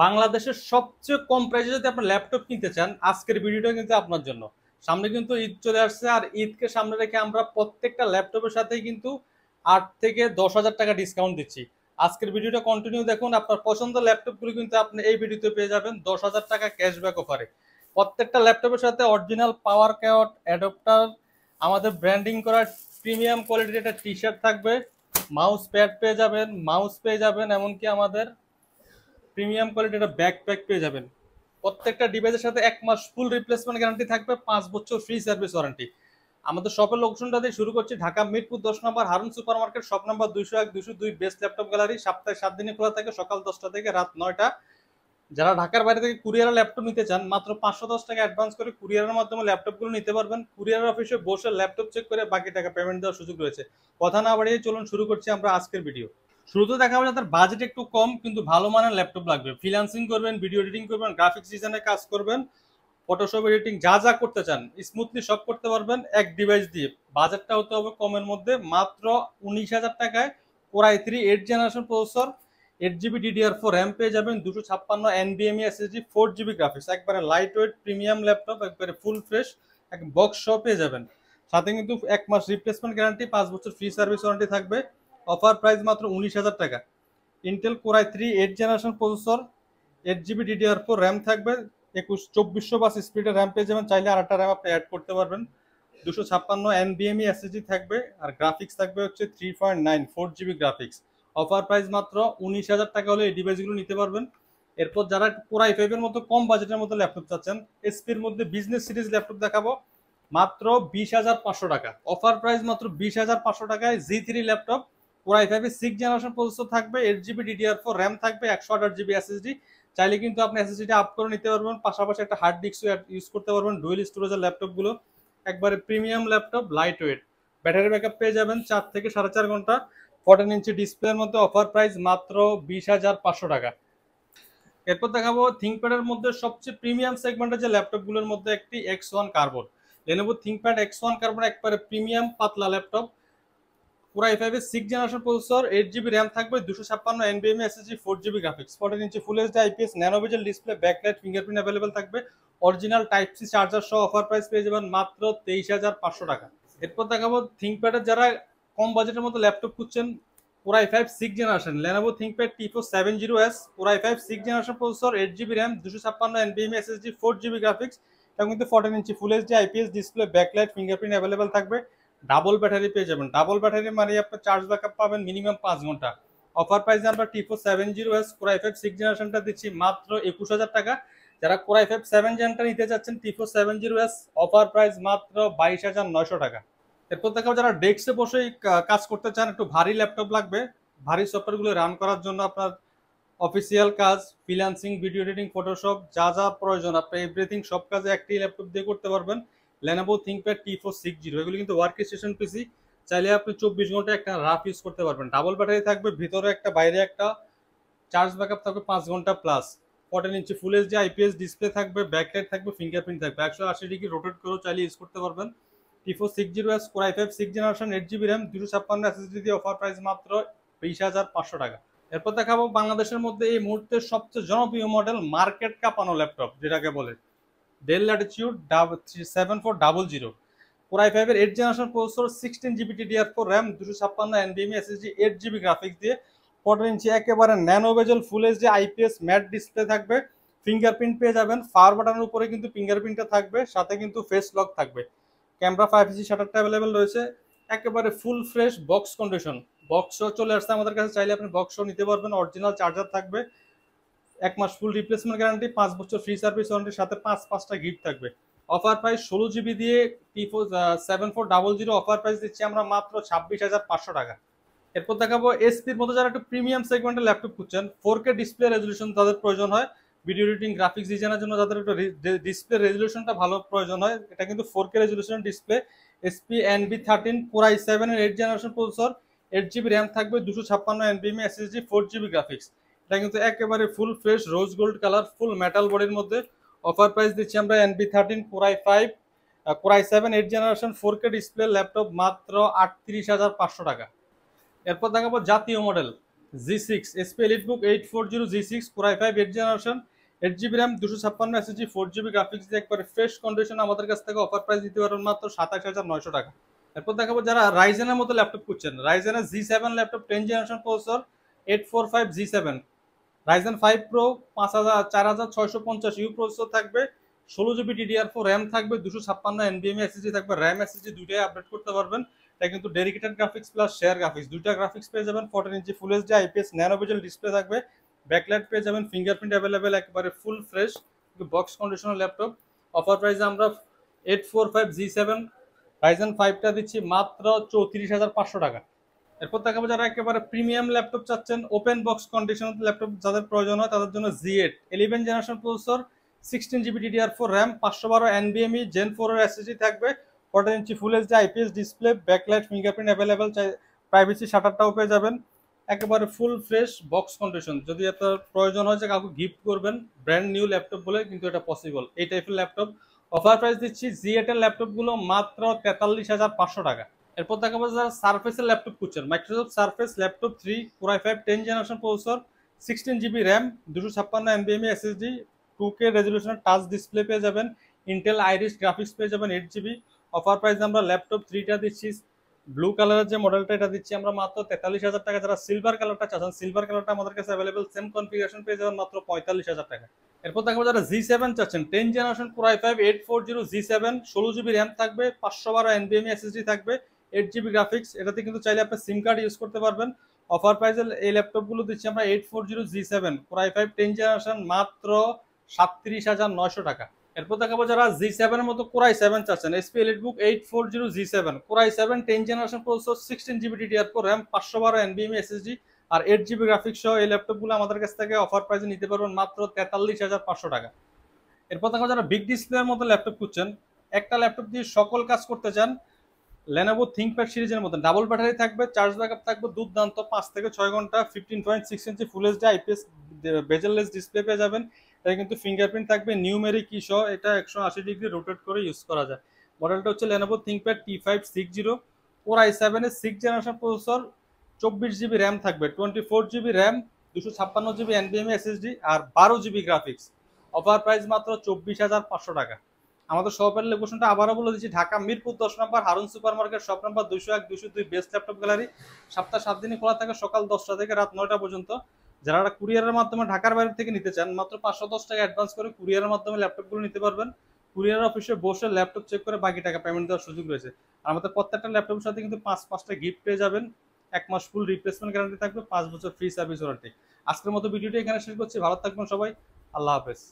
বাংলাদেশের সবচেয়ে কম প্রাইসে যদি আপনি ল্যাপটপ কিনতে চান, আজকের ভিডিওটা কিন্তু আপনার জন্য। সামনে কিন্তু ঈদ চলে আসছে, আর ঈদকে সামনে রেখে আমরা প্রত্যেকটা ল্যাপটপের সাথেই কিন্তু 8 থেকে 10 হাজার টাকা ডিসকাউন্ট দিচ্ছি। আজকের ভিডিওটা কন্টিনিউ দেখুন, আপনার পছন্দের ল্যাপটপগুলো কিন্তু আপনি এই ভিডিওতে পেয়ে যাবেন 10 হাজার টাকা ক্যাশব্যাক অফারে। প্রত্যেকটা ল্যাপটপের সাথে অরিজিনাল পাওয়ার ক্যাট অ্যাডাপ্টার, আমাদের ব্র্যান্ডিং করা প্রিমিয়াম কোয়ালিটির একটা টি শার্ট থাকবে, মাউস প্যাড পেয়ে যাবেন, এমনকি আমাদের প্রিমিয়াম কোয়ালিটির একটা ব্যাকপ্যাক পেয়ে যাবেন। প্রত্যেকটা ডিভাইসের সাথে 1 মাস ফুল রিপ্লেসমেন্ট গ্যারান্টি থাকবে, 5 বছর ফ্রি সার্ভিস ওয়ারেন্টি। আমাদের শপের লোকেশনটা দিয়ে শুরু করছি, ঢাকা মিরপুর 10 নম্বর Harun super market, shop number 201 202, best laptop gallery. সপ্তাহে 7 দিনে খোলা থাকে, সকাল 10টা থেকে রাত 9টা। যারা ঢাকার বাইরে থেকে কুরিয়ারের ল্যাপটপ নিতে চান, মাত্র 510 টাকা অ্যাডভান্স করে কুরিয়ারের মাধ্যমে ল্যাপটপগুলো নিতে পারবেন। কুরিয়ার অফিসে বসে ল্যাপটপ চেক করে বাকি টাকা পেমেন্ট দেওয়ার সুযোগ রয়েছে। কথা না বাড়িয়ে চলুন শুরু করছি আমরা আজকের ভিডিও। শুরুতে দেখাবো যাদের বাজেট একটু কম কিন্তু ভালো মানের ল্যাপটপ লাগবে, ফ্রিল্যান্সিং করবেন, ভিডিও এডিটিং করবেন, গ্রাফিক্স ডিজাইনের কাজ করবেন, ফটোশপ এডিটিং যা যা করতে চান স্মুথলি সব করতে পারবেন এক ডিভাইস দিয়ে। বাজেটটা হতে হবে কমের মধ্যে, মাত্র 19 হাজার টাকায় core i3 8 generation processor, 8 GB DDR4 RAM পেয়ে যাবেন, 256 NVMe SSD, 4 জিবি গ্রাফিক্স। একবারে লাইট ওয়েট প্রিমিয়াম ল্যাপটপ, একবারে ফুল ফ্রেশ, এক বক্স সহ পেয়ে যাবেন। সাথে কিন্তু 1 মাস রিপ্লেসমেন্ট গ্যারান্টি, 5 বছর ফ্রি সার্ভিস ওয়ারেন্টি থাকবে। অফার প্রাইস মাত্র 19 হাজার টাকা। Intel core i3 8 generation processor, 8 GB DDR4 RAM থাকবে, 2400 বাস স্পিডের র্যাম পেয়ে যাবেন, চাইলে আর একটা র্যাম আপনি অ্যাড করতে পারবেন। 256 NVMe SSD থাকবে, আর গ্রাফিক্স থাকবে হচ্ছে 3.9 4 জিবি গ্রাফিক্স। অফার প্রাইস মাত্র 19 হাজার টাকা হলে এই ডিভাইসগুলো নিতে পারবেন। এরপর যারা কোর i5 এর মতো কম বাজেটের মধ্যে ল্যাপটপ চাচ্ছেন, এসপির মধ্যে বিজনেস সিরিজ ল্যাপটপ দেখাবো, মাত্র 20,500 টাকা। অফার প্রাইস মাত্র 20,500 টাকায় G3 laptop, core i5 6 generation processor থাকবে, 8 জিবি DDR4 র্যাম থাকবে, 128 জিবি SSD। চাইলে কিন্তু আপনি SSD আপ করে নিতে পারবেন, পাশাপাশি একটা হার্ড ডিস্ক ইউজ করতে পারবেন। ডুয়েল স্টোরেজের ল্যাপটপগুলো একবারে premium laptop, light weight, battery backup পেয়ে যাবেন 4 থেকে 4.5 ঘন্টা, 14 ইঞ্চি ডিসপ্লের মধ্যে। অফার প্রাইস মাত্র 20,500 টাকা। এরপর দেখাবো থিংকপ্যাডের মধ্যে সবচেয়ে প্রিমিয়াম সেগমেন্টের যে ল্যাপটপগুলোর মধ্যে একটি X1 carbon, Lenovo ThinkPad X1 carbon, একবারে প্রিমিয়াম পাতলা laptop. Core i5 6 generation processor, 8 GB RAM থাকবে, 256 NVMe SSD, 4 GB graphics, 14 inch full HD IPS nano bezel display, backlight, fingerprint available থাকবে, অরিজিনাল টাইপ সি চার্জার সহ। Offer price পেয়ে যাবেন মাত্র 23,500 টাকা। এরপর দেখাবো থিংকপ্যাডের যারা কম বাজেটের মধ্যে ল্যাপটপ খুঁজছেন, core i5 6 generation Lenovo ThinkPad T470S, core i5 6 generation processor, 8 GB RAM, 256 NVMe SSD, 4 GB graphics. এবং কিন্তু 14 inch full HD IPS display, backlight, fingerprint available থাকবে। ডাবল ব্যাটারি পেয়ে যাবেন, ডাবল ব্যাটারি মানে আপনার চার্জ ব্যাকআপ পাবেন minimum 5 ঘন্টা। Offer প্রাইসে আমরা T470S কোর i5 6 জেনারেশনটা দিচ্ছি মাত্র 21,000 টাকা। যারা কোর i5 7 জেনটা নিতে চাচ্ছেন T470S, অফার প্রাইস মাত্র 22,900 টাকা। এরপর দেখাবো যারা ডেস্কে বসে কাজ করতে চান, একটু ভারী ল্যাপটপ লাগবে, ভারী সফটওয়্যারগুলো রান করার জন্য, আপনার অফিসিয়াল কাজ, ফ্রিল্যান্সিং, ভিডিও এডিটিং, ফটোশপ যা যা প্রয়োজন আপনি এভরিথিং সব কাজে একটি ল্যাপটপ দিয়ে করতে পারবেন। লেনোভো থিংকপ্যাড T460, এগুলো কিন্তু ওয়ার্ক স্টেশন পিসি, চাইলে আপনি 24 ঘন্টা একটা রাফ ইউজ করতে পারবেন। ডাবল ব্যাটারি থাকবে, ভিতরে একটা বাইরে একটা, চার্জ ব্যাকআপ থাকবে 5 ঘন্টা plus. 14 inch full HD IPS display থাকবে, ব্যাকলাইট থাকবে, ফিঙ্গারপ্রিন্ট থাকবে, 180 ডিগ্রি রোটেট করেও চাইলে ইউজ করতে পারবেন। T460S core i5 6 generation, 8 GB RAM, 256 SSD দিয়ে। অফার প্রাইস মাত্র 20,500 টাকা। এরপর দেখাবো বাংলাদেশের মধ্যে এই মুহূর্তে সবচেয়ে জনপ্রিয় মডেল, মার্কেট কাঁপানো ল্যাপটপ যেটাকে বলে, ডেল ল্যাটিটিউড 7400। কোর i5 এর 8 generation processor, 16 GB DDR4 RAM, 256 NVMe SSD, 8 GB graphics দিয়ে, 14 ইঞ্চি একেবারে ন্যানো বেজেল ফুল এইচডি IPS ম্যাট ডিসপ্লে থাকবে, ফিঙ্গারপ্রিন্ট পেয়ে যাবেন। পাওয়ার বাটনের উপরে কিন্তু ফিঙ্গারপ্রিন্টটা থাকবে, সাথে কিন্তু ফেস লক থাকবে। ক্যামেরা 5G শাটারটা অ্যাভেলেবেল রয়েছে, একেবারে ফুল ফ্রেশ বক্স কন্ডিশন। বক্সও চলে আসছে আমাদের কাছে, চাইলে আপনি বক্সও নিতে পারবেন। অরিজিনাল চার্জার থাকবে, 1 মাস ফুল রিপ্লেসমেন্ট গ্যারান্টি, 5 বছর ফ্রি সার্ভিস ওয়ারেন্টির সাথে 5টা গিফট থাকবে। অফার প্রাইস 16 জিবি দিয়ে T7400 অফার প্রাইস দিচ্ছি আমরা মাত্র 26,500 টাকা। এরপর দেখাবো এসপির মতো যারা একটু প্রিমিয়াম সেগমেন্টের ল্যাপটপ খুঁজছেন, 4K ডিসপ্লে রেজলিউশন তাদের প্রয়োজন হয়, ভিডিও এডিটিং, গ্রাফিক্স ডিজাইনের জন্য যাদের একটু ডিসপ্লে রেজলিউশনটা ভালো প্রয়োজন হয়, এটা কিন্তু 4K resolution display. SP NB13 core i7 এর 8 জেনারেশন প্রসেসর, 8 জিবি র্যাম থাকবে, 256 NVMe SSD, 4 জিবি গ্রাফিক্স। এটা কিন্তু একেবারে full fresh rose gold colour, ফুল মেটাল বডির মধ্যে। অফার প্রাইস দিচ্ছি আমরা NB13 core i7 8 generation 4K display laptop মাত্র 38,500 টাকা। এরপর দেখাবো জাতীয় model, G6 SP EliteBook 840 G6 Core i5 8 generation 8GB RAM 256 SSD 4GB graphics দিয়ে একবারে ফ্রেশ কন্ডিশন আমাদের কাছ থেকে অফার প্রাইস দিতে পারবেন মাত্র 27900 টাকা। এরপর দেখাবো যারা রাইজেনের মতো ল্যাপটপ খুঁজছেন, রাইজেনের G7 laptop 10 generation processor 845 G7, Ryzen 5 pro 4650 U processor থাকবে, 16GB DDR4 র্যাম থাকবে, 256 NVMe SSD থাকবে, র্যাম SSD দুইটাই আপডেট করতে পারবেন। এটা কিন্তু dedicated graphics plus share graphics, দুইটা গ্রাফিক্স পেয়ে যাবেন। 14 inch full HD IPS nano bezel display থাকবে, ব্যাকলাইট পেয়ে যাবেন, ফিঙ্গারপ্রিন্ট অ্যাভেলেবেল, একেবারে ফুল ফ্রেশ বক্স কন্ডিশনার ল্যাপটপ। অফার প্রাইসে আমরা 845 G7 রাইজেন 5টা দিচ্ছি মাত্র 34,500 টাকা। এরপর দেখাবো যারা একেবারে প্রিমিয়াম ল্যাপটপ চাচ্ছেন, ওপেন বক্স কন্ডিশনার ল্যাপটপ যাদের প্রয়োজন হয় তাদের জন্য Z8 11 generation processor, 16GB DDR4 RAM, 512 NVMe Gen 4 এর SSD থাকবে, 14 inch full HD IPS display, backlight fingerprint available, privacy শাটারটাও পেয়ে যাবেন। একেবারে ফুল ফ্রেশ বক্স কন্ডিশন। যদি আপনার প্রয়োজন হয় যে কাউকে গিফট করবেন ব্র্যান্ড নিউ ল্যাপটপ বলে, কিন্তু এটা পসিবল এই টাইপের ল্যাপটপ। অফার প্রাইস দিচ্ছি Z8 এর ল্যাপটপগুলো মাত্র 43,500 টাকা। এরপর দেখাবো যারা সারফেসের ল্যাপটপ খুঁজছেন, Microsoft Surface laptop 3 Core i5 10 generation processor, 16GB RAM, 256 NVMe SSD, 2K রেজলিউশনের টাচ ডিসপ্লে পেয়ে যাবেন, ইন্টেল আইরিস গ্রাফিক্স পেয়ে যাবেন 8GB। অফার প্রাইস আমরা ল্যাপটপ 3টা দিচ্ছি, ব্লু কালারের যে মডেলটা এটা দিচ্ছি আমরা মাত্র 43,000 টাকা। যারা সিলভার কালারটা চাচ্ছেন, সিলভার কালারটা আমাদের কাছে অ্যাভেলেবেল, সেম কনফিগারেশন পেয়ে যাবেন মাত্র 45,000 টাকা। এরপর দেখাবো যারা G7 চাচ্ছেন, 10 generation Core i5 840 G7, 16GB RAM থাকবে, 512 NVMe SSD থাকবে, 8GB গ্রাফিক্স। এটাতে কিন্তু চাইলে আপনি সিম কার্ড ইউজ করতে পারবেন। অফার প্রাইসে এই ল্যাপটপগুলো দিচ্ছি আমরা 840 G7 Core i5 10 জেনারেশন মাত্র 37,900 টাকা। এরপর দেখাবো যারা G7 এর মতো Core i7 চাচ্ছেন, SP EliteBook 840 G7 Core i7 10 generation processor, 16GB DDR4 RAM, 512 NVMe SSD আর 8GB গ্রাফিক্স সহ এই ল্যাপটপগুলো আমাদের কাছ থেকে অফার প্রাইসে নিতে পারবেন মাত্র 43,500 টাকা। এরপর দেখাবো যারা বিগ ডিসপ্লের মতো ল্যাপটপ খুঁজছেন, একটা ল্যাপটপ দিয়ে সকল কাজ করতে চান, Lenovo ThinkPad সিরিজের মতো ডাবল ব্যাটারি থাকবে, চার্জ ব্যাকআপ থাকবে দুর্দান্ত 5 থেকে 6 ঘন্টা, 15.6 inch full HD IPS bezelless display পেয়ে যাবেন। এটা কিন্তু ফিঙ্গারপ্রিন্ট থাকবে, নিউমেরিক কি সহ, এটা 180 ডিগ্রি রোটেট করে ইউজ করা যায়। মডেলটা হচ্ছে Lenovo ThinkPad T560 Core i7 এর 6 জেনারেশন প্রসেসর, 24GB র্যাম থাকবে, 24GB RAM, 256GB NVMe SSD আর 12GB গ্রাফিক্স। অফার প্রাইস মাত্র 24,500 টাকা। আমাদের শপের লোকেশনটা আবারও বলে দিচ্ছি, ঢাকা মিরপুর 10 নম্বর Harun super market, shop number 201 202, best laptop gallery. সপ্তাহে 7 দিনই খোলা থাকে, সকাল 10টা থেকে রাত 9টা পর্যন্ত। যারা কুরিয়ারের মাধ্যমে ঢাকার বাইরে থেকে নিতে চান, মাত্র 510 টাকা অ্যাডভান্স করে কুরিয়ারের মাধ্যমে ল্যাপটপগুলো নিতে পারবেন। কুরিয়ার অফিসে বসে ল্যাপটপ চেক করে বাকি টাকা পেমেন্ট দেওয়ার সুযোগ রয়েছে। আর আমাদের প্রত্যেকটা ল্যাপটপের সাথে কিন্তু 5টা গিফট পেয়ে যাবেন। 1 মাস ফুল রিপ্লেসমেন্ট গ্যারান্টি থাকবে, 5 বছর ফ্রি সার্ভিস ওয়ারেন্টি। আজকের মতো ভিডিওটি এখানে শেষ করছি। ভালো থাকবেন সবাই, আল্লাহ হাফেজ।